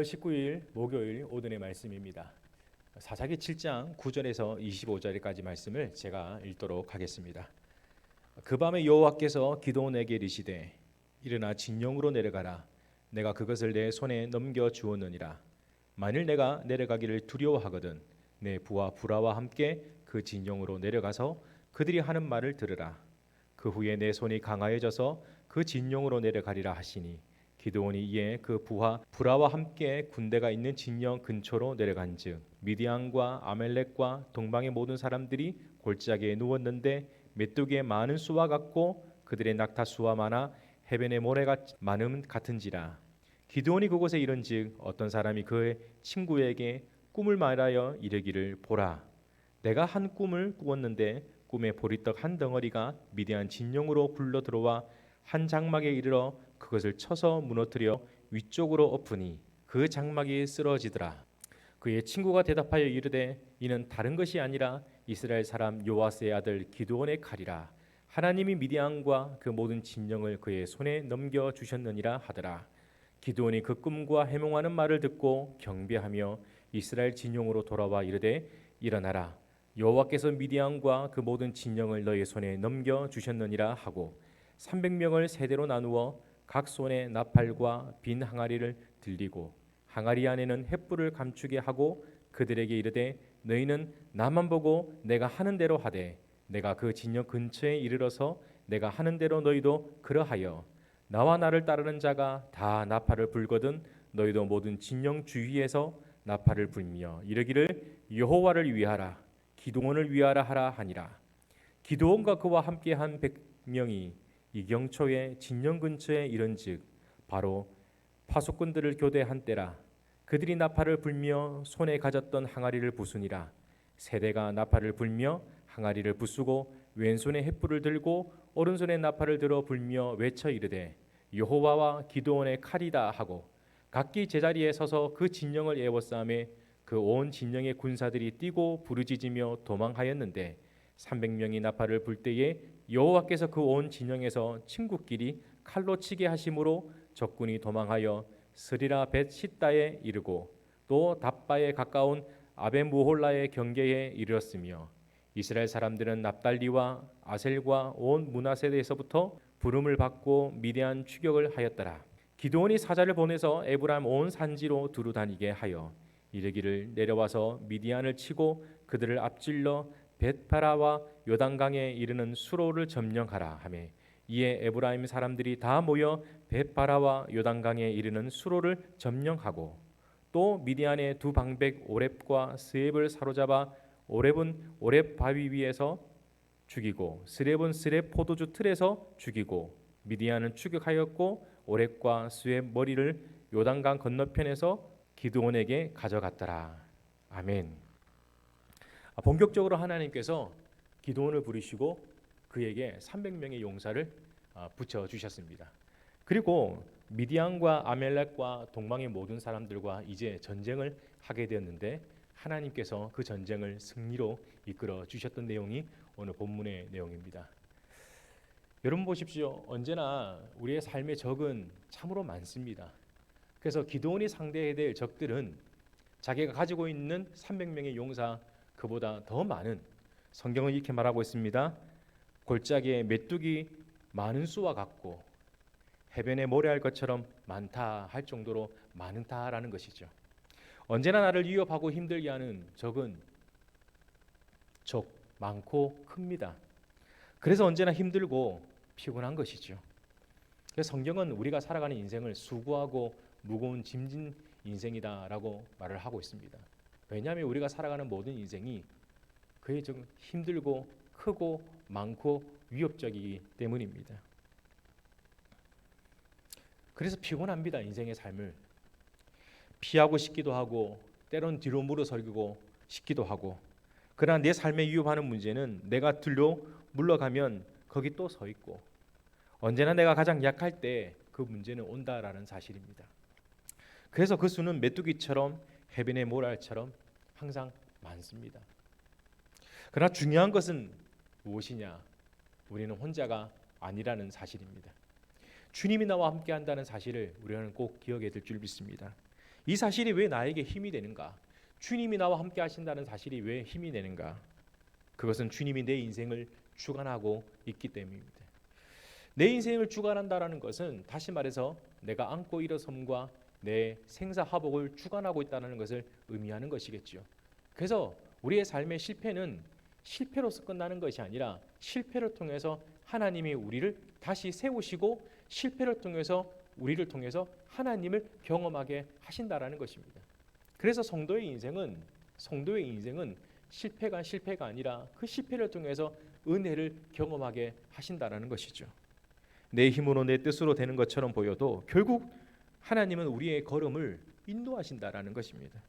4월 19일 목요일 오전의 말씀입니다. 사사기 7장 9절에서 25절까지 말씀을 제가 읽도록 하겠습니다. 그 밤에 여호와께서 기드온에게 이르시되 일어나 진영으로 내려가라. 내가 그것을 내 손에 넘겨 주었느니라. 만일 내가 내려가기를 두려워하거든 내 부하 부라와 함께 그 진영으로 내려가서 그들이 하는 말을 들으라. 그 후에 내 손이 강하여져서 그 진영으로 내려가리라 하시니 기드온이 이에 그 부하 부라와 함께 군대가 있는 진영 근처로 내려간즉 미디안과 아멜렉과 동방의 모든 사람들이 골짜기에 누웠는데 메뚜기의 많은 수와 같고 그들의 낙타 수와 많아 해변의 모래가 많음 같은지라. 기드온이 그곳에 이른즉 어떤 사람이 그의 친구에게 꿈을 말하여 이르기를 보라, 내가 한 꿈을 꾸었는데 꿈에 보리떡 한 덩어리가 미디안 진영으로 굴러 들어와 한 장막에 이르러 그것을 쳐서 무너뜨려 위쪽으로 엎으니 그 장막이 쓰러지더라. 그의 친구가 대답하여 이르되 이는 다른 것이 아니라 이스라엘 사람 요아스의 아들 기드온의 칼이라. 하나님이 미디안과 그 모든 진영을 그의 손에 넘겨 주셨느니라 하더라. 기드온이 그 꿈과 해몽하는 말을 듣고 경배하며 이스라엘 진영으로 돌아와 이르되 일어나라, 여호와께서 미디안과 그 모든 진영을 너의 손에 넘겨 주셨느니라 하고 300명을 세대로 나누어 각 손에 나팔과 빈 항아리를 들리고 항아리 안에는 횃불을 감추게 하고 그들에게 이르되 너희는 나만 보고 내가 하는 대로 하되 내가 그 진영 근처에 이르러서 내가 하는 대로 너희도 그러하여 나와 나를 따르는 자가 다 나팔을 불거든 너희도 모든 진영 주위에서 나팔을 불며 이르기를 여호와를 위하라, 기드온을 위하라 하라 하니라. 기드온과 그와 함께한 100명이 이경초에 진영 근처에 이른즉 바로 파수꾼들을 교대한 때라. 그들이 나팔을 불며 손에 가졌던 항아리를 부수니라. 세대가 나팔을 불며 항아리를 부수고 왼손에 횃불을 들고 오른손에 나팔을 들어 불며 외쳐 이르되 여호와와 기드온의 칼이다 하고 각기 제자리에 서서 그 진영을 에워싸매 그 온 진영의 군사들이 뛰고 부르짖으며 도망하였는데 300명이 나팔을 불 때에 여호와께서 그 온 진영에서 친구끼리 칼로 치게 하심으로 적군이 도망하여 스리라 벳 시다에 이르고 또 답바에 가까운 아벤무홀라의 경계에 이르렀으며 이스라엘 사람들은 납달리와 아셀과 온 므낫세에서부터 부름을 받고 미디안 추격을 하였더라. 기드온이 사자를 보내서 에브라임 온 산지로 두루 다니게 하여 이르기를 내려와서 미디안을 치고 그들을 앞질러 벳바라와 요단강에 이르는 수로를 점령하라 하매 이에 에브라임 사람들이 다 모여 벳바라와 요단강에 이르는 수로를 점령하고 또 미디안의 두 방백 오렙과 스렙을 사로잡아 오렙은 오렙 바위 위에서 죽이고 스렙은 스렙 포도주 틀에서 죽이고 미디안은 추격하였고 오렙과 스렙 머리를 요단강 건너편에서 기드온에게 가져갔더라. 아멘. 본격적으로 하나님께서 기드온을 부르시고 그에게 300명의 용사를 붙여 주셨습니다. 그리고 미디안과 아멜렉과 동방의 모든 사람들과 이제 전쟁을 하게 되었는데 하나님께서 그 전쟁을 승리로 이끌어 주셨던 내용이 오늘 본문의 내용입니다. 여러분 보십시오. 언제나 우리의 삶의 적은 참으로 많습니다. 그래서 기드온이 상대해야 될 적들은 자기가 가지고 있는 300명의 용사 그보다 더 많은, 성경은 이렇게 말하고 있습니다. 골짜기에 메뚜기 많은 수와 같고 해변에 모래알 것처럼 많다 할 정도로 많다라는 것이죠. 언제나 나를 위협하고 힘들게 하는 적은 적 많고 큽니다. 그래서 언제나 힘들고 피곤한 것이죠. 그래서 성경은 우리가 살아가는 인생을 수고하고 무거운 짐진 인생이다라고 말을 하고 있습니다. 왜냐하면 우리가 살아가는 모든 인생이 그의 좀 힘들고 크고 많고 위협적이기 때문입니다. 그래서 피곤합니다. 인생의 삶을 피하고 싶기도 하고 때론 뒤로 물러서고 싶기도 하고, 그러나 내 삶에 위협하는 문제는 내가 뒤로 물러가면 거기 또 서 있고 언제나 내가 가장 약할 때 그 문제는 온다라는 사실입니다. 그래서 그 수는 메뚜기처럼 해변의 모래알처럼 항상 많습니다. 그러나 중요한 것은 무엇이냐? 우리는 혼자가 아니라는 사실입니다. 주님이 나와 함께 한다는 사실을 우리는 꼭 기억해야 될 줄 믿습니다. 이 사실이 왜 나에게 힘이 되는가? 주님이 나와 함께 하신다는 사실이 왜 힘이 되는가? 그것은 주님이 내 인생을 주관하고 있기 때문입니다. 내 인생을 주관한다라는 것은 다시 말해서 내가 안고 일어섬과 내 생사화복을 주관하고 있다는 것을 의미하는 것이겠죠. 그래서 우리의 삶의 실패는 실패로서 끝나는 것이 아니라 실패를 통해서 하나님이 우리를 다시 세우시고 실패를 통해서 우리를 통해서 하나님을 경험하게 하신다라는 것입니다. 그래서 성도의 인생은 실패가 아니라 그 실패를 통해서 은혜를 경험하게 하신다라는 것이죠. 내 힘으로 내 뜻으로 되는 것처럼 보여도 결국 하나님은 우리의 걸음을 인도하신다라는 것입니다.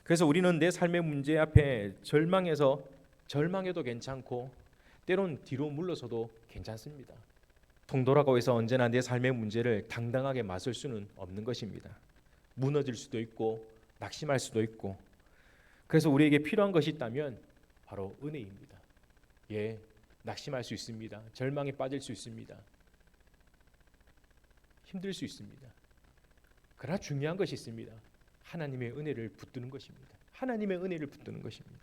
그래서 우리는 내 삶의 문제 앞에 절망해도 괜찮고 때론 뒤로 물러서도 괜찮습니다. 통도라고 해서 언제나 내 삶의 문제를 당당하게 맞설 수는 없는 것입니다. 무너질 수도 있고 낙심할 수도 있고. 그래서 우리에게 필요한 것이 있다면 바로 은혜입니다. 낙심할 수 있습니다. 절망에 빠질 수 있습니다. 힘들 수 있습니다. 그러나 중요한 것이 있습니다. 하나님의 은혜를 붙드는 것입니다. 하나님의 은혜를 붙드는 것입니다.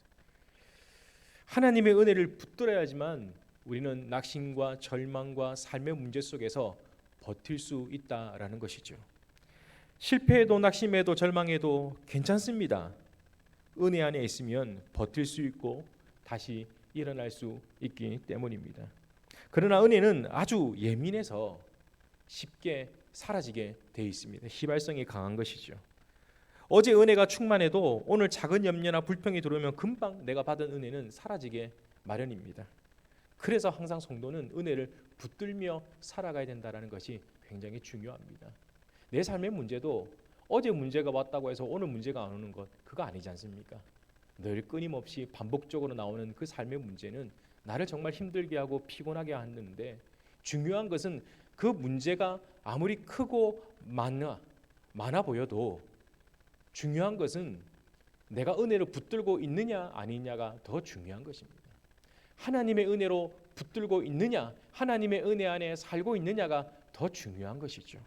하나님의 은혜를 붙들어야지만 우리는 낙심과 절망과 삶의 문제 속에서 버틸 수 있다라는 것이죠. 실패해도 낙심해도 절망해도 괜찮습니다. 은혜 안에 있으면 버틸 수 있고 다시 일어날 수 있기 때문입니다. 그러나 은혜는 아주 예민해서 쉽게 사라지게 되어 있습니다. 휘발성이 강한 것이죠. 어제 은혜가 충만해도 오늘 작은 염려나 불평이 들어오면 금방 내가 받은 은혜는 사라지게 마련입니다. 그래서 항상 성도는 은혜를 붙들며 살아가야 된다는 것이 굉장히 중요합니다. 내 삶의 문제도 어제 문제가 왔다고 해서 오늘 문제가 안 오는 것, 그거 아니지 않습니까? 늘 끊임없이 반복적으로 나오는 그 삶의 문제는 나를 정말 힘들게 하고 피곤하게 하는데, 중요한 것은 그 문제가 아무리 크고 많아 보여도 중요한 것은 내가 은혜를 붙들고 있느냐 아니냐가 더 중요한 것입니다. 하나님의 은혜로 붙들고 있느냐, 하나님의 은혜 안에 살고 있느냐가 더 중요한 것이죠.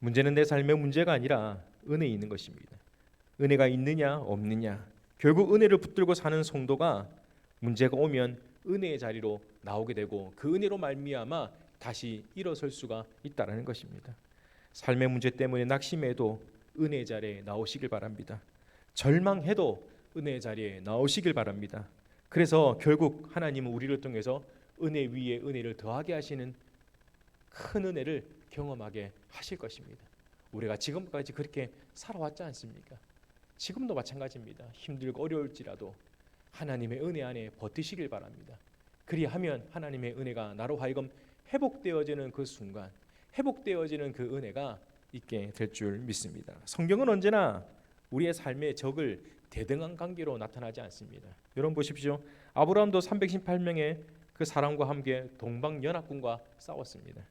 문제는 내 삶의 문제가 아니라 은혜에 있는 것입니다. 은혜가 있느냐 없느냐, 결국 은혜를 붙들고 사는 성도가 문제가 오면 은혜의 자리로 나오게 되고 그 은혜로 말미암아 다시 일어설 수가 있다는 것입니다. 삶의 문제 때문에 낙심해도 은혜의 자리에 나오시길 바랍니다. 절망해도 은혜의 자리에 나오시길 바랍니다. 그래서 결국 하나님은 우리를 통해서 은혜 위에 은혜를 더하게 하시는 큰 은혜를 경험하게 하실 것입니다. 우리가 지금까지 그렇게 살아왔지 않습니까? 지금도 마찬가지입니다. 힘들고 어려울지라도 하나님의 은혜 안에 버티시길 바랍니다. 그리하면 하나님의 은혜가 나로 하여금 회복되어지는 그 순간, 회복되어지는 그 은혜가 있게 될 줄 믿습니다. 성경은 언제나 우리의 삶의 적을 대등한 관계로 나타나지 않습니다. 여러분 보십시오. 아브라함도 318명의 그 사람과 함께 동방연합군과 싸웠습니다.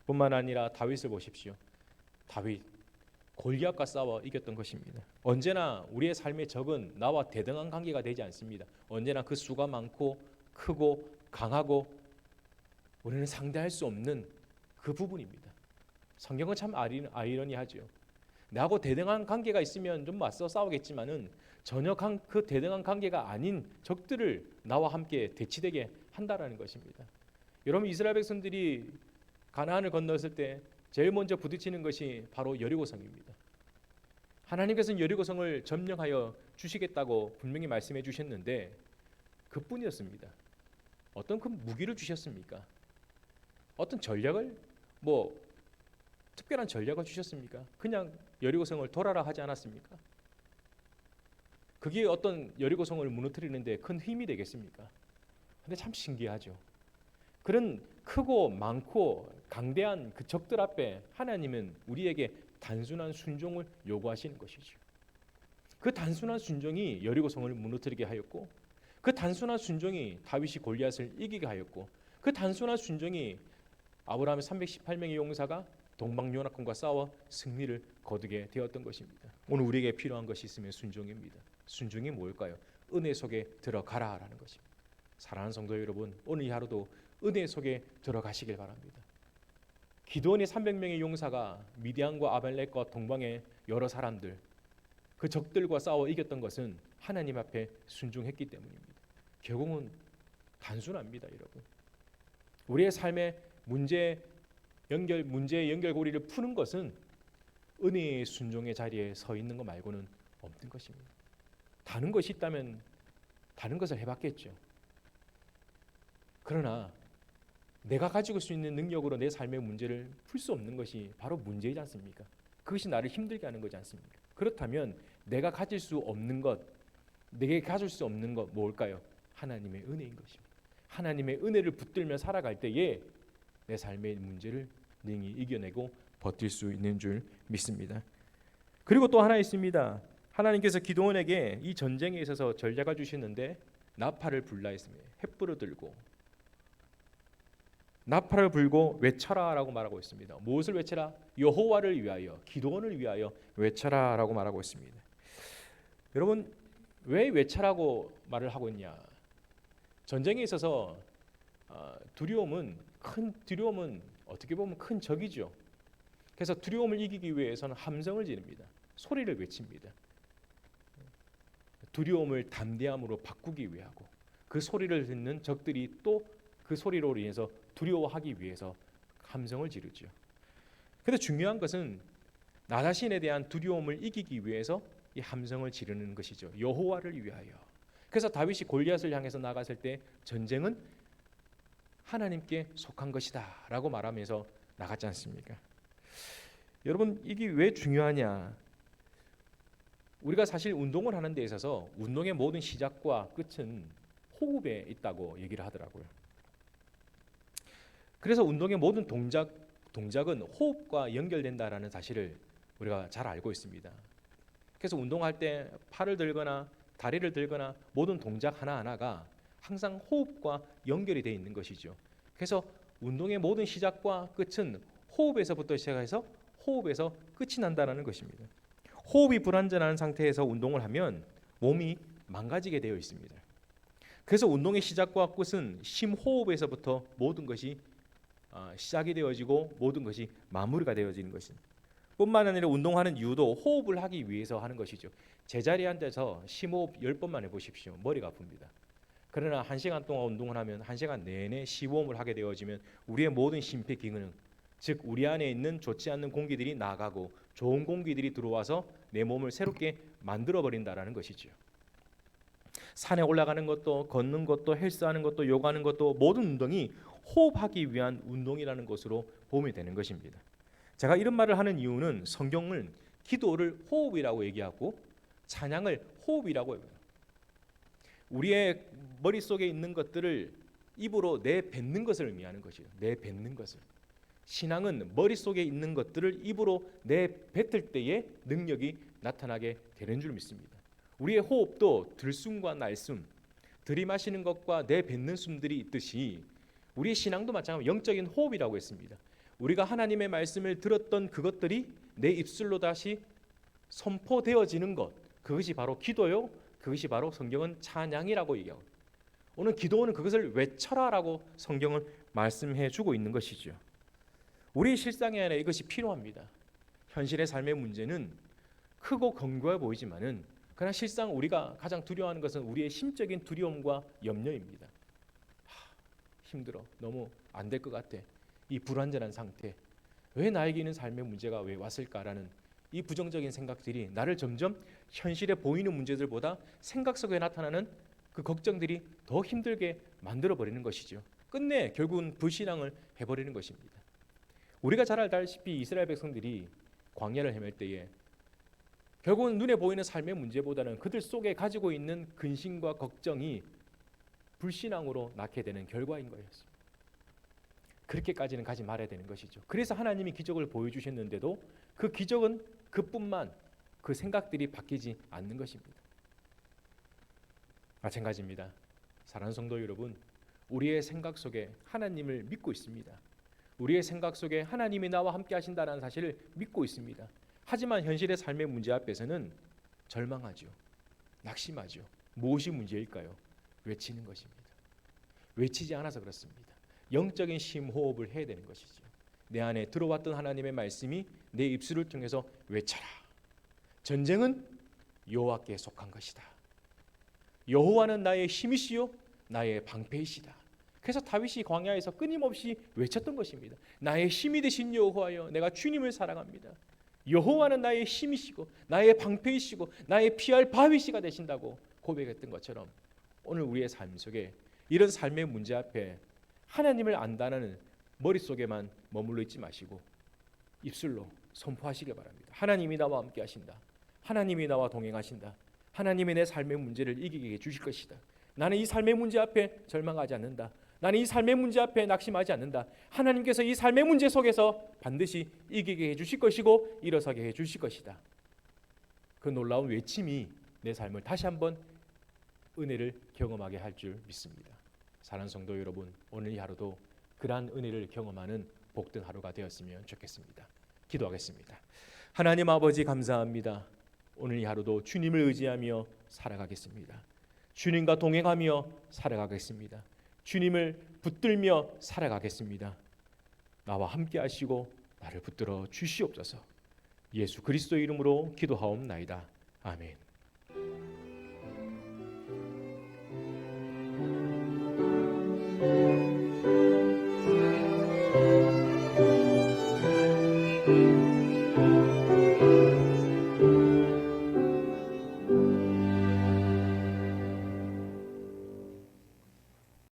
뿐만 아니라 다윗을 보십시오. 다윗 골리앗과 싸워 이겼던 것입니다. 언제나 우리의 삶의 적은 나와 대등한 관계가 되지 않습니다. 언제나 그 수가 많고 크고 강하고 우리는 상대할 수 없는 그 부분입니다. 성경은 참 아이러니하죠. 나하고 대등한 관계가 있으면 좀 맞서 싸우겠지만은 전혀 그 대등한 관계가 아닌 적들을 나와 함께 대치되게 한다라는 것입니다. 여러분, 이스라엘 백성들이 가나안을 건넜을 때 제일 먼저 부딪히는 것이 바로 여리고성입니다. 하나님께서는 여리고성을 점령하여 주시겠다고 분명히 말씀해 주셨는데 그뿐이었습니다. 어떤 그 무기를 주셨습니까? 어떤 전략을 특별한 전략을 주셨습니까? 그냥 여리고성을 돌아라 하지 않았습니까? 그게 어떤 여리고성을 무너뜨리는데 큰 힘이 되겠습니까? 근데 참 신기하죠. 그런 크고 많고 강대한 그 적들 앞에 하나님은 우리에게 단순한 순종을 요구하시는 것이죠. 그 단순한 순종이 여리고성을 무너뜨리게 하였고, 그 단순한 순종이 다윗이 골리앗을 이기게 하였고, 그 단순한 순종이 아브라함의 318명의 용사가 동방연합군과 싸워 승리를 거두게 되었던 것입니다. 오늘 우리에게 필요한 것이 있으면 순종입니다. 순종이 뭘까요? 은혜 속에 들어가라라는 것입니다. 사랑하는 성도 여러분, 오늘 이 하루도 은혜 속에 들어가시길 바랍니다. 기드온의 300명의 용사가 미디안과 아벨렉과 동방의 여러 사람들, 그 적들과 싸워 이겼던 것은 하나님 앞에 순종했기 때문입니다. 결국은 단순합니다, 여러분. 우리의 삶의 문제의 연결고리를 푸는 것은 은혜의 순종의 자리에 서 있는 것 말고는 없는 것입니다. 다른 것이 있다면 다른 것을 해봤겠죠. 그러나 내가 가지고 수 있는 능력으로 내 삶의 문제를 풀 수 없는 것이 바로 문제이지 않습니까? 그것이 나를 힘들게 하는 거지 않습니까? 그렇다면 내가 가질 수 없는 것, 내게 가질 수 없는 것 뭘까요? 하나님의 은혜인 것입니다. 하나님의 은혜를 붙들며 살아갈 때에 내 삶의 문제를 능히 이겨내고 버틸 수 있는 줄 믿습니다. 그리고 또 하나 있습니다. 하나님께서 기드온에게 이 전쟁에 있어서 전략을 주시는데 나팔을 불라 했습니다. 횃불을 들고 나팔을 불고 외쳐라라고 말하고 있습니다. 무엇을 외쳐라? 여호와를 위하여, 기드온을 위하여 외쳐라라고 말하고 있습니다. 여러분, 왜 외쳐라고 말을 하고 있냐? 전쟁에 있어서 두려움은 어떻게 보면 큰 적이죠. 그래서 두려움을 이기기 위해서는 함성을 지릅니다. 소리를 외칩니다. 두려움을 담대함으로 바꾸기 위하고 그 소리를 듣는 적들이 또 그 소리로 인해서 두려워하기 위해서 함성을 지르죠. 그런데 중요한 것은 나 자신에 대한 두려움을 이기기 위해서 이 함성을 지르는 것이죠. 여호와를 위하여. 그래서 다윗이 골리앗을 향해서 나갔을 때 전쟁은 하나님께 속한 것이다 라고 말하면서 나갔지 않습니까? 여러분, 이게 왜 중요하냐? 우리가 사실 운동을 하는 데 있어서 운동의 모든 시작과 끝은 호흡에 있다고 얘기를 하더라고요. 그래서 운동의 모든 동작은 호흡과 연결된다라는 사실을 우리가 잘 알고 있습니다. 그래서 운동할 때 팔을 들거나 다리를 들거나 모든 동작 하나하나가 항상 호흡과 연결이 되어 있는 것이죠. 그래서 운동의 모든 시작과 끝은 호흡에서부터 시작해서 호흡에서 끝이 난다는 것입니다. 호흡이 불완전한 상태에서 운동을 하면 몸이 망가지게 되어 있습니다. 그래서 운동의 시작과 끝은 심호흡에서부터 모든 것이 시작이 되어지고 모든 것이 마무리가 되어지는 것입니다. 뿐만 아니라 운동하는 이유도 호흡을 하기 위해서 하는 것이죠. 제자리에 앉아서 심호흡 10번만 해보십시오. 머리가 아픕니다. 그러나 1시간 동안 운동을 하면 1시간 내내 심호흡을 하게 되어지면 우리의 모든 심폐기능, 즉 우리 안에 있는 좋지 않는 공기들이 나가고 좋은 공기들이 들어와서 내 몸을 새롭게 만들어버린다라는 것이죠. 산에 올라가는 것도, 걷는 것도, 헬스하는 것도, 요가하는 것도 모든 운동이 호흡하기 위한 운동이라는 것으로 보면 되는 것입니다. 제가 이런 말을 하는 이유는 성경은 기도를 호흡이라고 얘기하고 찬양을 호흡이라고 해요. 우리의 머릿속에 있는 것들을 입으로 내뱉는 것을 의미하는 것이에요. 내뱉는 것을. 신앙은 머릿속에 있는 것들을 입으로 내뱉을 때에 능력이 나타나게 되는 줄 믿습니다. 우리의 호흡도 들숨과 날숨, 들이마시는 것과 내뱉는 숨들이 있듯이 우리의 신앙도 마찬가지로 영적인 호흡이라고 했습니다. 우리가 하나님의 말씀을 들었던 그것들이 내 입술로 다시 선포되어지는 것, 그것이 바로 기도요. 그것이 바로 성경은 찬양이라고 얘기하고, 오늘 기도는 그것을 외쳐라라고 성경은 말씀해 주고 있는 것이죠. 우리 실상에 안에 이것이 필요합니다. 현실의 삶의 문제는 크고 견고해 보이지만은 그러나 실상 우리가 가장 두려워하는 것은 우리의 심적인 두려움과 염려입니다. 힘들어, 너무 안 될 것 같아, 이 불완전한 상태, 왜 나에게 있는 삶의 문제가 왜 왔을까라는 이 부정적인 생각들이 나를 점점 현실에 보이는 문제들보다 생각 속에 나타나는 그 걱정들이 더 힘들게 만들어버리는 것이죠. 끝내 결국은 불신앙을 해버리는 것입니다. 우리가 잘 알다시피 이스라엘 백성들이 광야를 헤맬 때에 결국은 눈에 보이는 삶의 문제보다는 그들 속에 가지고 있는 근심과 걱정이 불신앙으로 낳게 되는 결과인 거였습니다. 그렇게까지는 가지 말아야 되는 것이죠. 그래서 하나님이 기적을 보여주셨는데도 그 기적은 그뿐만, 그 생각들이 바뀌지 않는 것입니다. 마찬가지입니다. 사랑하는 성도 여러분, 우리의 생각 속에 하나님을 믿고 있습니다. 우리의 생각 속에 하나님이 나와 함께 하신다는 사실을 믿고 있습니다. 하지만 현실의 삶의 문제 앞에서는 절망하죠. 낙심하죠. 무엇이 문제일까요? 외치는 것입니다. 외치지 않아서 그렇습니다. 영적인 심호흡을 해야 되는 것이죠. 내 안에 들어왔던 하나님의 말씀이 내 입술을 통해서 외쳐라. 전쟁은 여호와께 속한 것이다. 여호와는 나의 힘이시요 나의 방패이시다. 그래서 다윗이 광야에서 끊임없이 외쳤던 것입니다. 나의 힘이 되신 여호와여, 내가 주님을 사랑합니다. 여호와는 나의 힘이시고 나의 방패이시고 나의 피할 바위시가 되신다고 고백했던 것처럼 오늘 우리의 삶 속에 이런 삶의 문제 앞에 하나님을 안다는 머릿속에만 머물러 있지 마시고 입술로 선포하시길 바랍니다. 하나님이 나와 함께 하신다. 하나님이 나와 동행하신다. 하나님이 내 삶의 문제를 이기게 해주실 것이다. 나는 이 삶의 문제 앞에 절망하지 않는다. 나는 이 삶의 문제 앞에 낙심하지 않는다. 하나님께서 이 삶의 문제 속에서 반드시 이기게 해주실 것이고 일어서게 해주실 것이다. 그 놀라운 외침이 내 삶을 다시 한번 은혜를 경험하게 할 줄 믿습니다. 사랑하는 성도 여러분, 오늘 이 하루도 그러한 은혜를 경험하는 복된 하루가 되었으면 좋겠습니다. 기도하겠습니다. 하나님 아버지 감사합니다. 오늘 이 하루도 주님을 의지하며 살아가겠습니다. 주님과 동행하며 살아가겠습니다. 주님을 붙들며 살아가겠습니다. 나와 함께 하시고 나를 붙들어 주시옵소서. 예수 그리스도 이름으로 기도하옵나이다. 아멘.